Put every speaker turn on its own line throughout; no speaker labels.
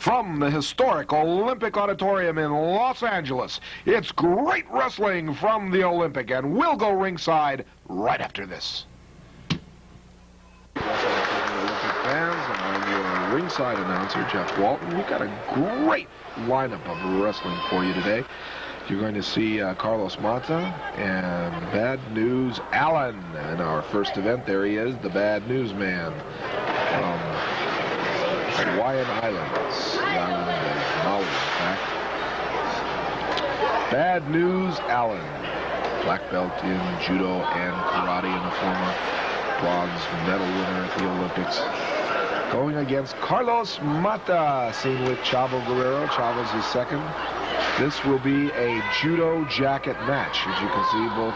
From the historic Olympic Auditorium in Los Angeles, it's great wrestling from the Olympic, and we'll go ringside right after this. Olympic fans, and I'm your ringside announcer, Jeff Walton. We've got a great lineup of wrestling for you today. You're going to see Carlos Mata and Bad News Allen. In our first event, there he is, the Bad News Man from Hawaiian Islands, the island of Maui, in fact. Bad News Allen, black belt in judo and karate, and a former bronze medal winner at the Olympics, going against Carlos Mata, seen with Chavo Guerrero. Chavo's his second. This will be a Judo Jacket Match. As you can see, both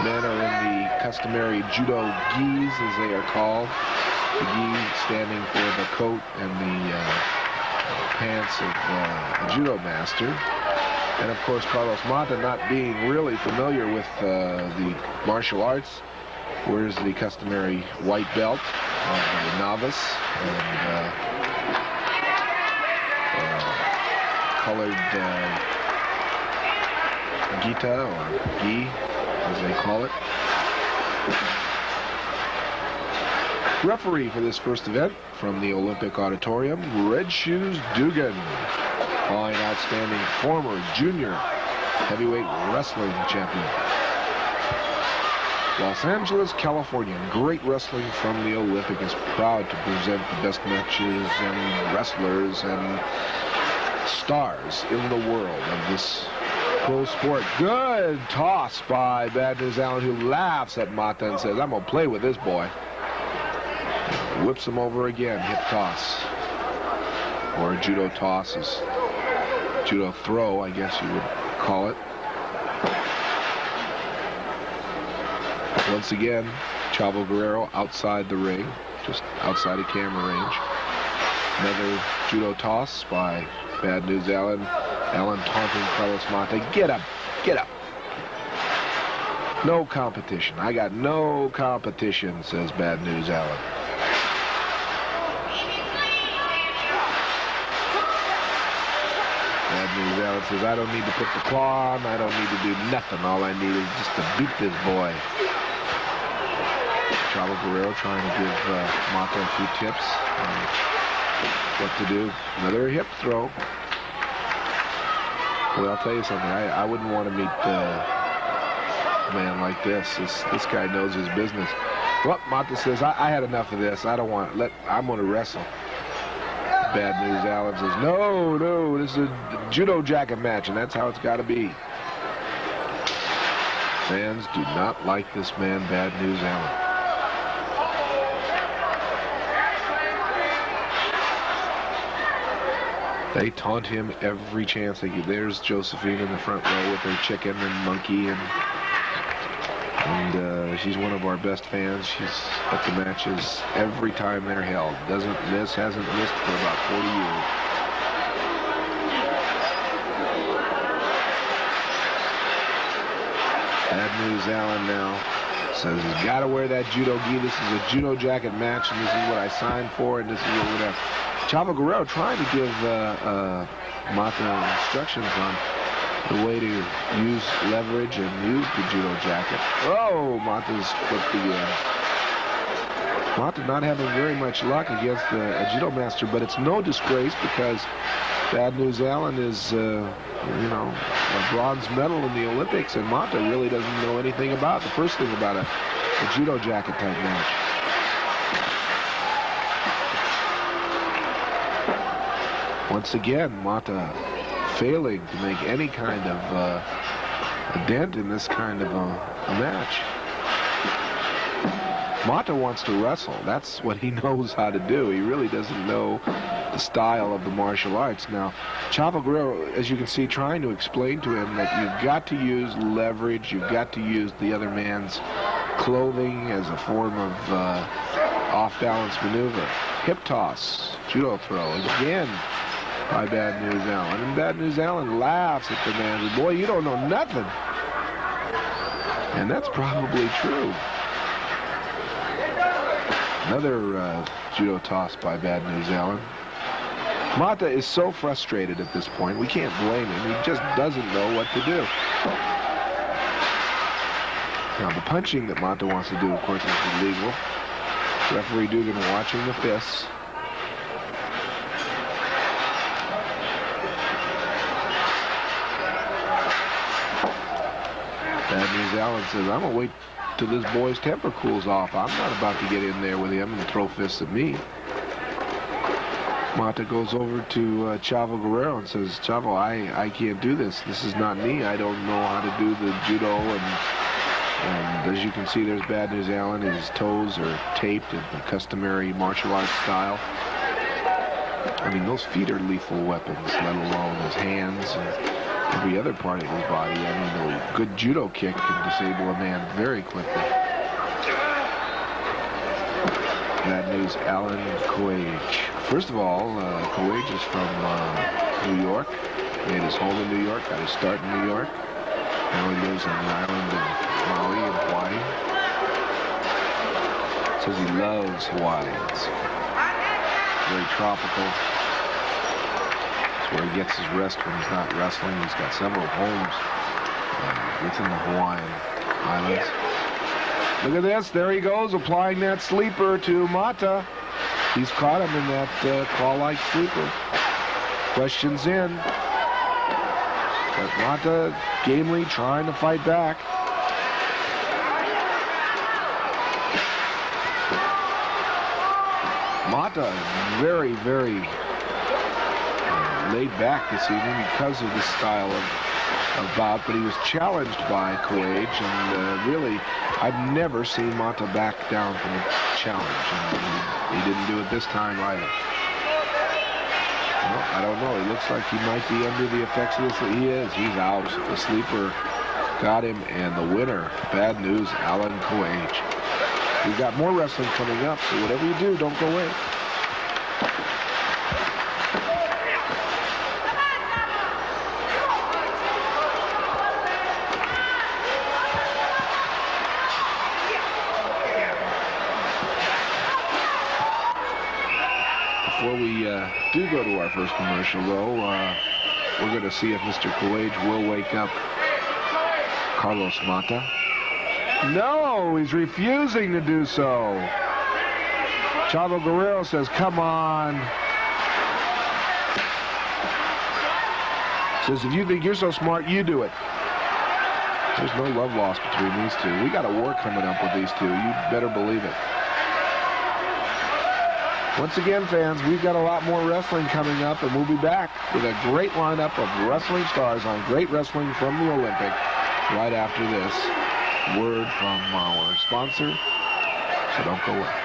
men are in the customary judo gis, as they are called. The gi standing for the coat and the pants of the judo master. And of course, Carlos Mata, not being really familiar with the martial arts, wears the customary white belt of the novice and colored gita, or gi, as they call it. Referee for this first event from the Olympic Auditorium, Red Shoes Dugan, fine, outstanding former junior heavyweight wrestling champion. Los Angeles, California, great wrestling from the Olympic, is proud to present the best matches and wrestlers and stars in the world of this pro sport. Good toss by Bad News Allen, who laughs at Mata and says, "I'm going to play with this boy." Whips him over again, hip toss. Or a judo toss, is judo throw, I guess you would call it. Once again, Chavo Guerrero outside the ring, just outside of camera range. Another judo toss by Bad News Allen. Allen taunting Carlos Mata. Get up, get up. No competition. I got no competition, says Bad News Allen. Bad News Allen says, "I don't need to put the claw on. I don't need to do nothing. All I need is just to beat this boy." Chavo Guerrero trying to give Mata a few tips on what to do. Another hip throw. Well, I'll tell you something. I wouldn't want to meet a man like this. This guy knows his business. Well, Mata says, I had enough of this. I don't want it. I'm going to wrestle. Bad News Allen says, no, this is a Judo Jacket match, and that's how it's got to be. Fans do not like this man, Bad News Allen. They taunt him every chance they get. There's Josephine in the front row with her chicken and monkey, and she's one of our best fans. She's at the matches every time they're held. Doesn't miss, hasn't missed for about 40 years. Bad News Allen now says he's got to wear that judo gi. This is a Judo Jacket match, and this is what I signed for, and this is what we're going to... Chavo Guerrero trying to give Mata instructions on the way to use leverage and use the judo jacket. Oh, Mata's flipped again. Mata not having very much luck against a judo master, but it's no disgrace because Bad News Allen is, a bronze medal in the Olympics, and Mata really doesn't know anything about the first thing about a judo jacket type match. Once again, Mata failing to make any kind of a dent in this kind of a match. Mata wants to wrestle. That's what he knows how to do. He really doesn't know the style of the martial arts. Now, Chavo Guerrero, as you can see, trying to explain to him that you've got to use leverage, you've got to use the other man's clothing as a form of off-balance maneuver. Hip toss, judo throw, again, by Bad News Allen. And Bad News Allen laughs at the man. Boy, you don't know nothing. And that's probably true. Another judo toss by Bad News Allen. Mata is so frustrated at this point. We can't blame him. He just doesn't know what to do. Now, the punching that Mata wants to do, of course, is illegal. Referee Dugan watching the fists. Bad News Allen says, I'm going to wait till this boy's temper cools off. I'm not about to get in there with him and throw fists at me. Mata goes over to Chavo Guerrero and says, Chavo, I can't do this. This is not me. I don't know how to do the judo. And as you can see, there's Bad News Allen. His toes are taped in the customary martial arts style. I mean, those feet are lethal weapons, let alone his hands and every other part of his body. I mean, a good judo kick can disable a man very quickly. Bad News Allen Coage. First of all, Coage is from New York. Made his home in New York, got his start in New York. Now he lives on the island of Maui in Hawaii. Says he loves Hawaii. It's very tropical. It's where he gets his rest when he's not wrestling. He's got several homes within the Hawaiian Islands. Look at this. There he goes, applying that sleeper to Mata. He's caught him in that claw-like sleeper. Questions in. But Mata gamely trying to fight back. Mata very, very laid back this evening because of the style of bout, but he was challenged by Coage, and really, I've never seen Mata back down from a challenge, and he didn't do it this time either. Well, I don't know. He looks like he might be under the effects of this. He is. He's out. The sleeper got him, and the winner, Bad News Allen Coage. We've got more wrestling coming up, so whatever you do, don't go away. Before we do go to our first commercial, though, we're going to see if Mr. Coage will wake up Carlos Mata. No, he's refusing to do so. Chavo Guerrero says, come on. Says, if you think you're so smart, you do it. There's no love lost between these two. We got a war coming up with these two. You better believe it. Once again, fans, we've got a lot more wrestling coming up, and we'll be back with a great lineup of wrestling stars on Great Wrestling from the Olympic right after this word from our sponsor. So don't go away.